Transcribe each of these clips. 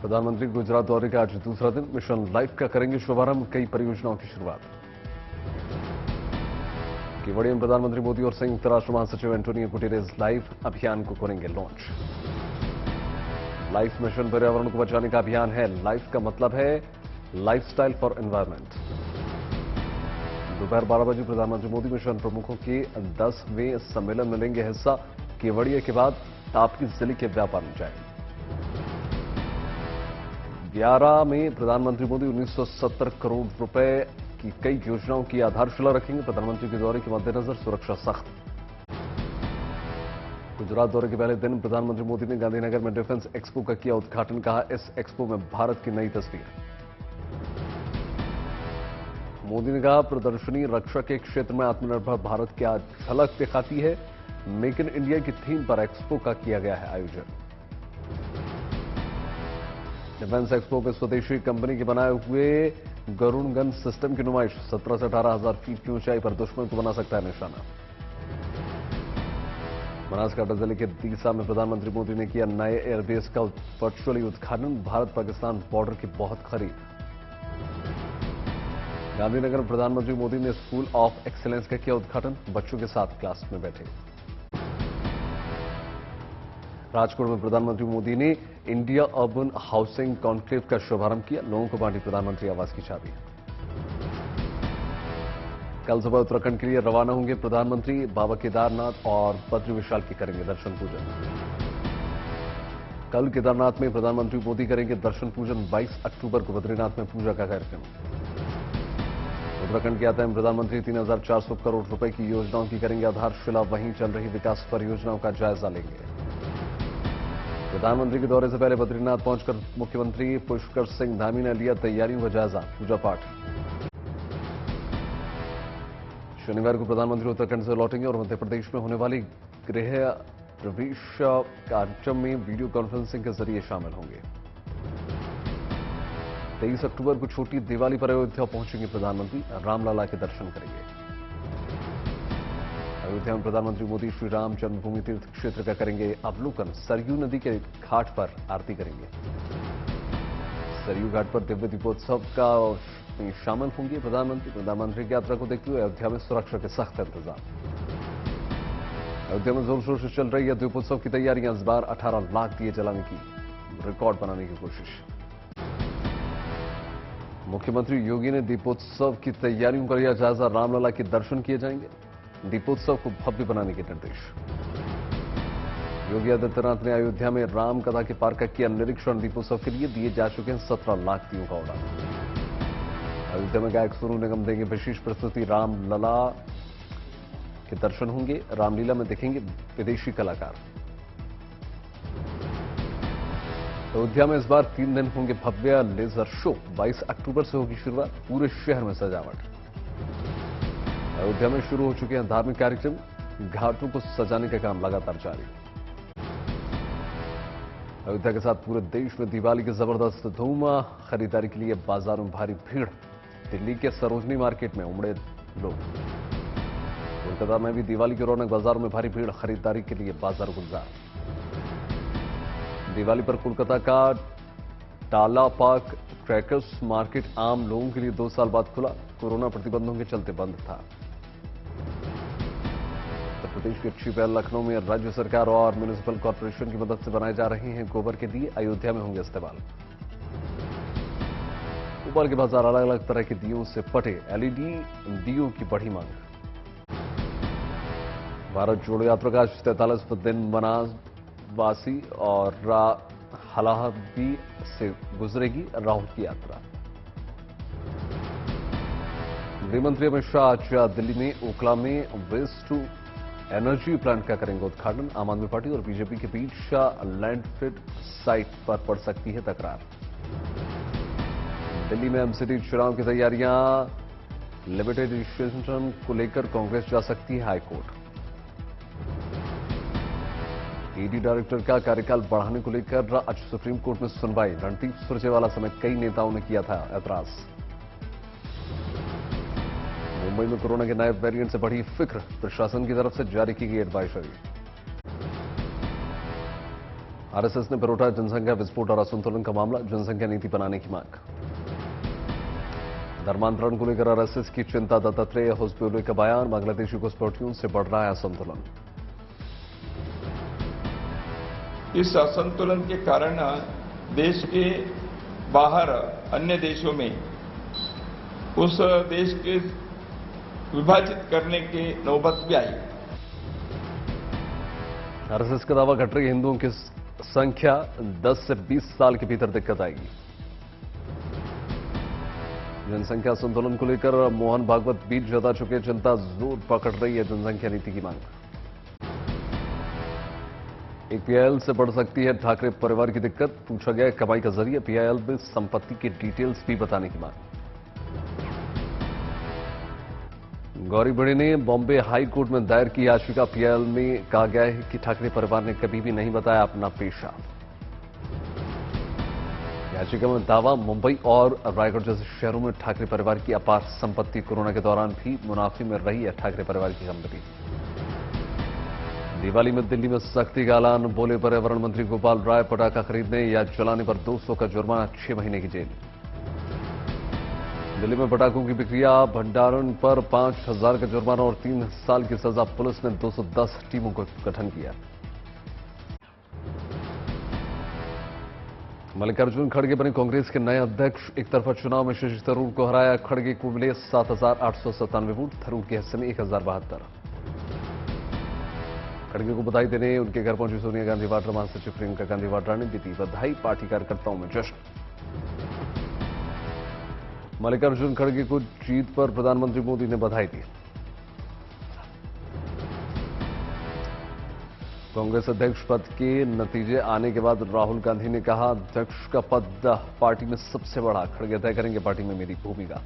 प्रधानमंत्री गुजरात दौरे का आज दूसरा दिन। मिशन लाइफ का करेंगे शुभारंभ, कई परियोजनाओं की शुरुआत। केवड़िया में प्रधानमंत्री मोदी और संयुक्त राष्ट्र महासचिव एंटोनियो गुटेरेस लाइफ अभियान को करेंगे लॉन्च। लाइफ मिशन पर्यावरण को बचाने का अभियान है। लाइफ का मतलब है लाइफस्टाइल फॉर एनवायरमेंट। दोपहर 12 बजे प्रधानमंत्री मोदी मिशन प्रमुखों के 10वें सम्मेलन में लेंगे हिस्सा। केवड़िया के बाद ताप्ती जिले के व्यापार जाएंगे। 11 में प्रधानमंत्री मोदी 1970 करोड़ रुपए की कई योजनाओं की आधारशिला रखेंगे। प्रधानमंत्री के दौरे के मद्देनजर सुरक्षा सख्त। गुजरात दौरे के पहले दिन प्रधानमंत्री मोदी ने गांधीनगर में डिफेंस एक्सपो का किया उद्घाटन। कहा, इस एक्सपो में भारत की नई तस्वीर। मोदी ने कहा, प्रदर्शनी रक्षा के क्षेत्र में आत्मनिर्भर भारत की आज झलक दिखाती है। मेक इन इंडिया की थीम पर एक्सपो का किया गया है आयोजन। डिफेंस एक्सपो में स्वदेशी कंपनी के बनाए हुए गरुण गन सिस्टम की नुमाइश। 17 से 18,000 फीट की ऊंचाई पर दुश्मन को बना सकता है निशाना। बनासकांठा जिले के दीसा में प्रधानमंत्री मोदी ने किया नए एयरबेस का वर्चुअली उद्घाटन। भारत पाकिस्तान बॉर्डर की बहुत करीब। गांधीनगर में प्रधानमंत्री मोदी ने स्कूल ऑफ एक्सीलेंस का किया उद्घाटन। बच्चों के साथ क्लास में बैठे। राजकोट में प्रधानमंत्री मोदी ने इंडिया अर्बन हाउसिंग कॉन्क्लेव का शुभारंभ किया। लोगों को बांटी प्रधानमंत्री आवास की चाबी। कल सुबह उत्तराखंड के लिए रवाना होंगे प्रधानमंत्री। बाबा केदारनाथ और बद्री विशाल की करेंगे दर्शन पूजन। कल केदारनाथ में प्रधानमंत्री मोदी करेंगे दर्शन पूजन। 22 अक्टूबर को बद्रीनाथ में पूजा का कार्यक्रम। उत्तराखंड के यात्रा में प्रधानमंत्री 3,400 करोड़ रुपए की योजनाओं की करेंगे आधारशिला। वहीं चल रही विकास परियोजनाओं का जायजा लेंगे। प्रधानमंत्री के दौरे से पहले बद्रीनाथ पहुंचकर मुख्यमंत्री पुष्कर सिंह धामी ने लिया तैयारियों का जायजा। पूजा पाठ। शनिवार को प्रधानमंत्री उत्तराखंड से लौटेंगे और मध्य प्रदेश में होने वाली गृह प्रवेश कार्यक्रम में वीडियो कॉन्फ्रेंसिंग के जरिए शामिल होंगे। 23 अक्टूबर को छोटी दिवाली पर अयोध्या पहुंचेंगे प्रधानमंत्री। रामलला के दर्शन करेंगे। अयोध्या में प्रधानमंत्री मोदी श्री राम जन्मभूमि तीर्थ क्षेत्र का करेंगे अवलोकन। सरयू नदी के घाट पर आरती करेंगे। सरयू घाट पर दिव्य दीपोत्सव का शामिल होंगे प्रधानमंत्री। प्रधानमंत्री की यात्रा को देखते हुए अयोध्या में सुरक्षा के सख्त इंतजाम। अयोध्या में जोर शोर से चल रही है दीपोत्सव की तैयारियां। इस बार 18 लाख दिए जलाने की रिकॉर्ड बनाने की कोशिश। मुख्यमंत्री योगी ने दीपोत्सव की तैयारियों का लिया जायजा। रामलला के दर्शन किए जाएंगे। दीपोत्सव को भव्य बनाने के निर्देश। योगी आदित्यनाथ ने अयोध्या में राम कथा के पार्क का किया निरीक्षण। दीपोत्सव के लिए दिए जा चुके हैं 17 लाख दियों का ऑर्डर। अयोध्या में गायक सोनू निगम देंगे विशेष प्रस्तुति। रामलला के दर्शन होंगे। रामलीला में देखेंगे विदेशी कलाकार। अयोध्या में इस बार 3 दिन होंगे भव्य लेजर शो। 22 अक्टूबर से होगी शुरुआत। पूरे शहर में सजावट। अयोध्या में शुरू हो चुके हैं धार्मिक कार्यक्रम। घाटों को सजाने का काम लगातार जारी। अयोध्या के साथ पूरे देश में दिवाली की जबरदस्त धूम। खरीदारी के लिए बाजारों में भारी भीड़। दिल्ली के सरोजनी मार्केट में उमड़े लोग। कोलकाता में भी दिवाली की रौनक। बाजारों में भारी भीड़। खरीदारी के लिए बाजार गुलजार। दिवाली पर कोलकाता का टाला पार्क क्रैकर्स मार्केट आम लोगों के लिए 2 साल बाद खुला। कोरोना प्रतिबंधों के चलते बंद था। उत्तर प्रदेश की अच्छी पहल। लखनऊ में राज्य सरकार और म्युनिसिपल कॉर्पोरेशन की मदद से बनाए जा रहे हैं गोबर के दिए। अयोध्या में होंगे इस्तेमाल। भोपाल के बाजार अलग अलग तरह के दियों से पटे। एलईडी दियों की बढ़ी मांग। भारत जोड़ो यात्रा का आज 43वां दिन बनावासी और हलाहबी से गुजरेगी राहुल की यात्रा। गृहमंत्री अमित शाह आज दिल्ली में ओखला में वेस्ट टू एनर्जी प्लांट का करेंगे उद्घाटन। आम आदमी पार्टी और बीजेपी के बीच लैंडफिल साइट पर पड़ सकती है तकरार। दिल्ली में एमसीडी चुनाव की तैयारियां। लिमिटेड एडिशन को लेकर कांग्रेस जा सकती है हाईकोर्ट। ईडी डायरेक्टर का कार्यकाल बढ़ाने को लेकर आज सुप्रीम कोर्ट में सुनवाई। रणदीप सुरजेवाला समेत कई नेताओं ने किया था ऐतराज। मुंबई में कोरोना के नए वेरिएंट से बढ़ी फिक्र। प्रशासन की तरफ से जारी की गई एडवाइजरी। आरएसएस ने फिर उठाया जनसंख्या विस्फोट और असंतुलन का मामला, जनसंख्या नीति बनाने की मांग। धर्मांतरण को लेकर आरएसएस की चिंता, दत्तात्रेय होसबोले का बयान, बांग्लादेशी घुसपैठियों से बढ़ रहा है असंतुलन। इस असंतुलन के कारण देश के बाहर अन्य देशों में उस देश के विभाजित करने की नौबत भी आई। आरएसएस का दावा, घट रही हिंदुओं की संख्या 10 से 20 साल के भीतर दिक्कत आएगी। जनसंख्या संतुलन को लेकर मोहन भागवत बीच जता चुके, चिंता जोर पकड़ रही है जनसंख्या नीति की मांग। एक पीआईएल से बढ़ सकती है ठाकरे परिवार की दिक्कत, पूछा गया कमाई का जरिए, पीआईएल में संपत्ति की डिटेल्स भी बताने की मांग। गौरी बड़े ने बॉम्बे हाई कोर्ट में दायर की याचिका, पीआईएल में कहा गया है कि ठाकरे परिवार ने कभी भी नहीं बताया अपना पेशा। याचिका में दावा, मुंबई और रायगढ़ जैसे शहरों में ठाकरे परिवार की अपार संपत्ति, कोरोना के दौरान भी मुनाफे में रही है ठाकरे परिवार की संपत्ति। दिवाली में दिल्ली में सख्ती का ऐलान, बोले पर्यावरण मंत्री गोपाल राय, पटाखा खरीदने या चलाने पर 200 का जुर्माना, 6 महीने की जेल। दिल्ली में पटाखों की बिक्रिया भंडारण पर 5,000 का जुर्माना और 3 साल की सजा, पुलिस ने 210 टीमों का गठन किया। मल्लिकार्जुन खड़गे बने कांग्रेस के नए अध्यक्ष, एक तरफा चुनाव में शशि थरूर को हराया, खड़गे को मिले 7,897 वोट, थरूर के हिस्से में 1,072। खड़गे को बधाई देने उनके घर पहुंची सोनिया गांधी वाड्रा, महासचिव प्रियंका गांधी वाड्रा ने दी बधाई, पार्टी कार्यकर्ताओं में जश्न। मल्लिकार्जुन खड़गे को जीत पर प्रधानमंत्री मोदी ने बधाई दी। कांग्रेस अध्यक्ष पद के नतीजे आने के बाद राहुल गांधी ने कहा, अध्यक्ष का पद पार्टी में सबसे बड़ा, खड़गे तय करेंगे पार्टी में मेरी भूमिका।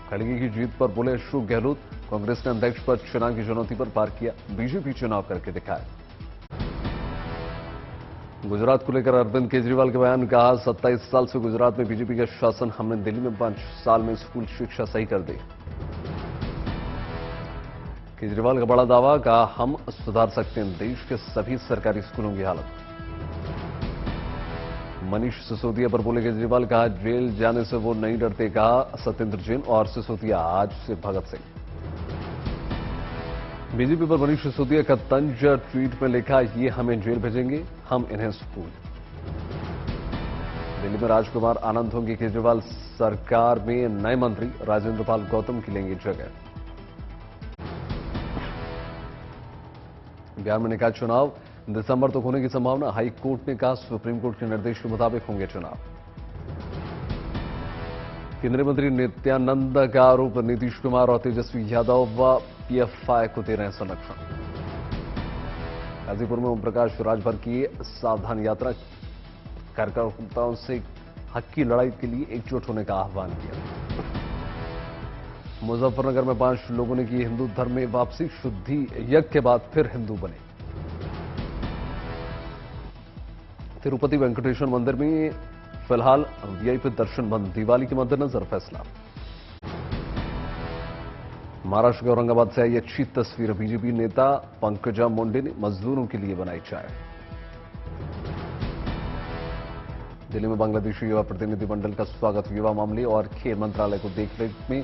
खड़गे की जीत पर बोले अशोक गहलोत, कांग्रेस ने अध्यक्ष पद चुनाव की चुनौती पर पार किया, बीजेपी चुनाव करके दिखाया। गुजरात को लेकर अरविंद केजरीवाल के बयान, कहा 27 साल से गुजरात में बीजेपी का शासन, हमने दिल्ली में 5 साल में स्कूल शिक्षा सही कर दी। केजरीवाल का बड़ा दावा, कहा हम सुधार सकते हैं देश के सभी सरकारी स्कूलों की हालत। मनीष सिसोदिया पर बोले केजरीवाल, कहा जेल जाने से वो नहीं डरते, कहा सत्येंद्र जैन और सिसोदिया आज से भगत सिंह। बीजेपी पर मनीष सिसोदिया का तंज, ट्वीट में लिखा, ये हमें जेल भेजेंगे, हम इन्हें स्कूल। दिल्ली में राजकुमार आनंद होंगे केजरीवाल सरकार में नए मंत्री, राजेंद्र पाल गौतम की लेंगे जगह। बिहार में निकाय चुनाव दिसंबर तक होने की संभावना, हाई कोर्ट ने कहा सुप्रीम कोर्ट के निर्देश के मुताबिक होंगे चुनाव। केंद्रीय मंत्री नित्यानंद का आरोप, नीतीश कुमार और तेजस्वी यादव व पीएफआई को दे रहे हैं संरक्षण। गाजीपुर में ओम प्रकाश राजभर की सावधान यात्रा, कार्यकर्ताओं से हक की लड़ाई के लिए एकजुट होने का आह्वान किया। मुजफ्फरनगर में 5 लोगों ने की हिंदू धर्म में वापसी, शुद्धि यज्ञ के बाद फिर हिंदू बने। तिरुपति वेंकटेश्वर मंदिर में फिलहाल वीआईपी दर्शन बंद, दिवाली के मद्देनजर फैसला। महाराष्ट्र के औरंगाबाद से आई अच्छी तस्वीर, बीजेपी नेता पंकजा मुंडे ने मजदूरों के लिए बनाई चाय। दिल्ली में बांग्लादेशी युवा प्रतिनिधिमंडल का स्वागत, युवा मामले और खेल मंत्रालय को देखरेख में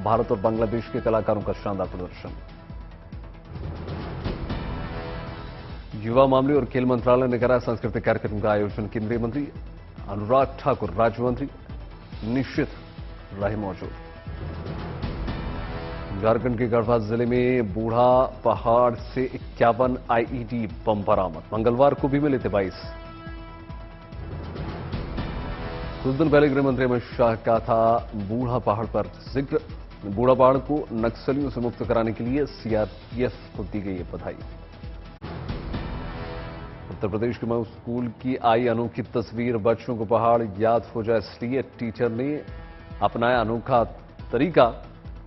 भारत और बांग्लादेश के कलाकारों का शानदार प्रदर्शन। युवा मामले और खेल मंत्रालय ने कराया सांस्कृतिक कार्यक्रम का आयोजन, केंद्रीय मंत्री अनुराग ठाकुर, राज्य मंत्री निश्चित रहे मौजूद। झारखंड के गढ़वा जिले में बूढ़ा पहाड़ से 51 आईईडी बम बरामद, मंगलवार को भी मिले थे 22। कुछ दिन पहले गृह मंत्री अमित शाह का था बूढ़ा पहाड़ पर जिक्र, बूढ़ा पहाड़ को नक्सलियों से मुक्त कराने के लिए सीआरपीएफ को दी गई बधाई। उत्तर प्रदेश के मऊ स्कूल की आई अनोखी तस्वीर, बच्चों को पहाड़ याद हो जाए इसलिए टीचर ने अपनाया अनोखा तरीका,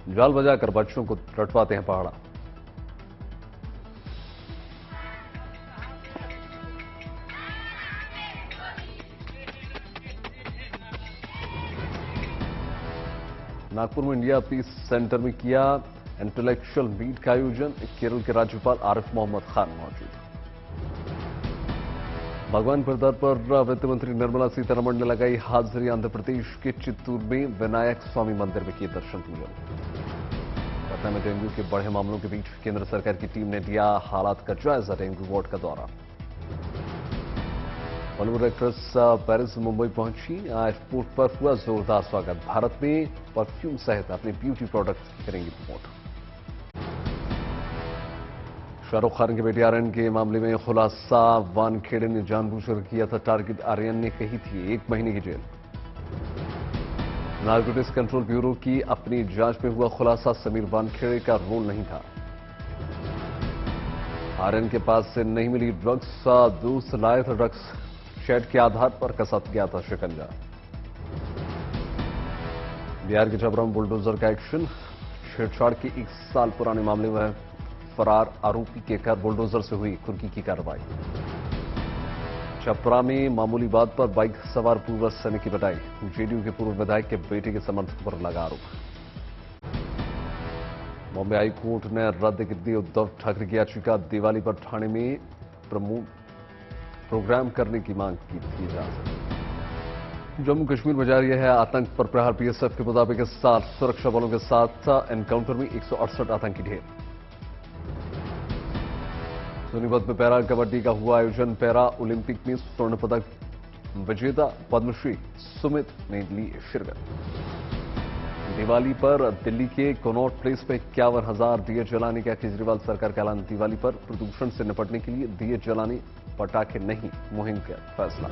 जाल बजाकर बच्चों को रटवाते हैं पहाड़ा। नागपुर में इंडिया पीस सेंटर में किया इंटेलेक्चुअल मीट का आयोजन, केरल के राज्यपाल आरिफ मोहम्मद खान मौजूद। भगवानपुर दर पर वित्त मंत्री निर्मला सीतारमण ने लगाई हाजिरी। आंध्र प्रदेश के चित्तूर में विनायक स्वामी मंदिर में किए दर्शन पूजन। पटना में डेंगू के बढ़े मामलों के बीच केंद्र सरकार की टीम ने लिया हालात का जायजा। डेंगू वार्ड का दौरा। बॉलीवुड एक्ट्रेस पेरिस मुंबई पहुंची। एयरपोर्ट पर हुआ जोरदार स्वागत। भारत में परफ्यूम सहित अपने ब्यूटी प्रोडक्ट्स करेंगी प्रमोट। शाहरुख खान के बेटे आर्यन के मामले में खुलासा। वानखेड़े ने जानबूझकर किया था टारगेट। आर्यन ने कही थी 1 महीने की जेल। नारकोटिक्स कंट्रोल ब्यूरो की अपनी जांच में हुआ खुलासा। समीर वानखेड़े का रोल नहीं था। आर्यन के पास से नहीं मिली ड्रग्स। दोस्त लाए थे ड्रग्स। चैट के आधार पर कसा गया था शिकंजा। बिहार के छपरा में बुलडोजर का एक्शन। छेड़छाड़ के 1 साल पुराने मामले में फरार आरोपी के घर बुलडोजर से हुई कुर्की की कार्रवाई। छपरा में मामूली बात पर बाइक सवार पूर्व सैनिक की पिटाई। जेडीयू के पूर्व विधायक के बेटे के समर्थकों पर लगा आरोप। बॉम्बे हाई कोर्ट ने रद्द कर दी उद्धव ठाकरे की याचिका। दिवाली पर ठाणे में प्रोग्राम करने की मांग की थी इजाजत। जम्मू कश्मीर में जारी है आतंक पर प्रहार। बीएसएफ के मुताबिक इस साल सुरक्षा बलों के साथ एनकाउंटर में 168 आतंकी ढेर। सोनीपत में पैरा कबड्डी का हुआ आयोजन। पैरा ओलंपिक में स्वर्ण पदक विजेता पद्मश्री सुमित ने ली शिरकत। दिवाली पर दिल्ली के कनॉट प्लेस पर 51,000 दिए जलाने का केजरीवाल सरकार का ऐलान। दिवाली पर प्रदूषण से निपटने के लिए दिए जलाने, पटाखे नहीं, मुहिम का फैसला।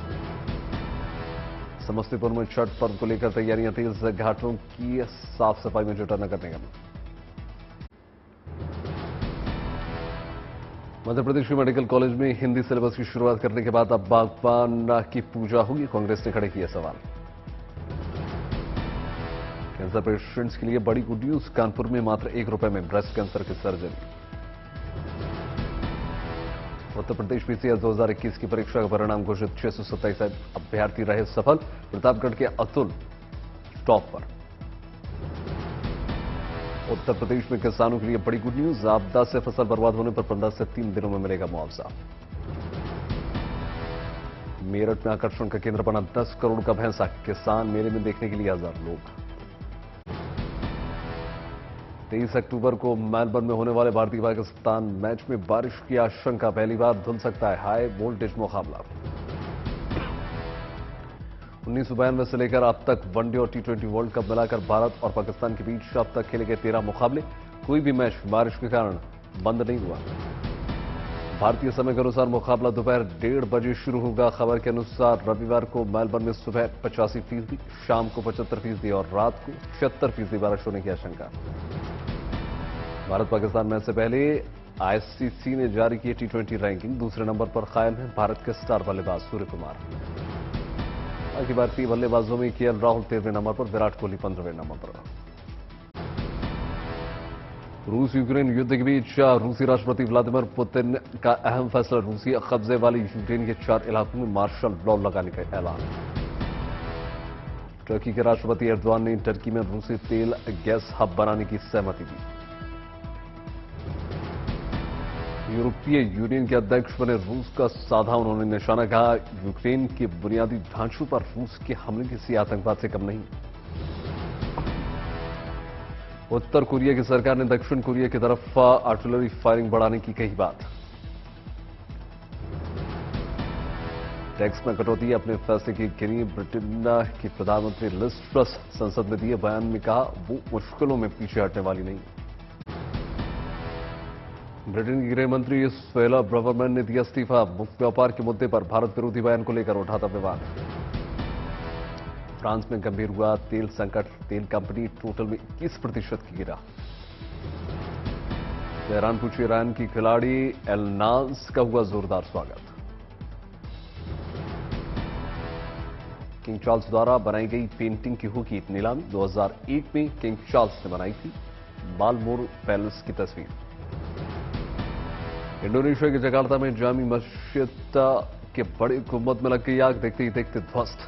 समस्तीपुर में छठ पर्व को लेकर तैयारियां तेज। घाटों की साफ सफाई में जुटा नगर निगम। मध्य प्रदेश के मेडिकल कॉलेज में हिंदी सिलेबस की शुरुआत करने के बाद अब भगवान की पूजा होगी। कांग्रेस ने खड़े किए सवाल। कैंसर पेशेंट्स के लिए बड़ी गुड न्यूज। कानपुर में मात्र ₹1 में ब्रेस्ट कैंसर की सर्जरी। उत्तर प्रदेश पीसीएस 2021 की परीक्षा का परिणाम घोषित। 627 अभ्यर्थी रहे सफल। प्रतापगढ़ के अतुल टॉप पर। उत्तर प्रदेश में किसानों के लिए बड़ी गुड न्यूज। आपदा से फसल बर्बाद होने पर 15 से 3 दिनों में मिलेगा मुआवजा। मेरठ में आकर्षण का केंद्र बना 10 करोड़ का भैंसा। किसान मेले में देखने के लिए 1000 लोग। 23 अक्टूबर को मेलबर्न में होने वाले भारतीय पाकिस्तान मैच में बारिश की आशंका। पहली बार धुल सकता है हाई वोल्टेज मुकाबला। 1992 से लेकर अब तक वनडे और T20 वर्ल्ड कप मिलाकर भारत और पाकिस्तान के बीच अब तक खेले गए 13 मुकाबले। कोई भी मैच बारिश के कारण बंद नहीं हुआ। भारतीय समय के अनुसार मुकाबला दोपहर 1:30 बजे शुरू होगा। खबर के अनुसार रविवार को मेलबर्न में सुबह 85%, शाम को 75% और रात को 76% बारिश होने की आशंका। भारत पाकिस्तान मैच से पहले आईसीसी ने जारी की T20 रैंकिंग। दूसरे नंबर पर कायम है भारत के स्टार बल्लेबाज सूर्य कुमार। बाकी भारतीय बल्लेबाजों में केएल राहुल 13वें नंबर पर, विराट कोहली 15वें नंबर पर। रूस यूक्रेन युद्ध के बीच रूसी राष्ट्रपति व्लादिमीर पुतिन का अहम फैसला। रूसी कब्जे वाले यूक्रेन के 4 इलाकों में मार्शल लॉ लगाने का ऐलान। टर्की के राष्ट्रपति एर्दोआन ने टर्की में रूसी तेल गैस हब बनाने की सहमति दी। यूरोपीय यूनियन के अध्यक्ष बने रूस का साधा। उन्होंने निशाना कहा यूक्रेन के बुनियादी ढांचों पर रूस के हमले किसी आतंकवाद से कम नहीं। उत्तर कोरिया की सरकार ने दक्षिण कोरिया की तरफ आर्टिलरी फायरिंग बढ़ाने की कही बात। टैक्स में कटौती अपने फैसले की गिनी। ब्रिटेन की प्रधानमंत्री लिज ट्रस संसद में दिए बयान में कहा वो मुश्किलों में पीछे हटने वाली नहीं। ब्रिटेन की गृह मंत्री सुएला ब्रावर्मैन ने दिया इस्तीफा। मुक्त व्यापार के मुद्दे पर भारत विरोधी बयान को लेकर उठा था विवाद। फ्रांस में गंभीर हुआ तेल संकट। तेल कंपनी टोटल में 21% की गिरा। तेहरान पूछी ईरान की खिलाड़ी एलनाज का हुआ जोरदार स्वागत। किंग चार्ल्स द्वारा बनाई गई पेंटिंग की होगी नीलामी। 2001 में किंग चार्ल्स ने बनाई थी बालमोर पैलेस की तस्वीर। इंडोनेशिया के जकार्ता में जामी मस्जिद के बड़े गुंबद में लग गई आग। देखते ही देखते ध्वस्त।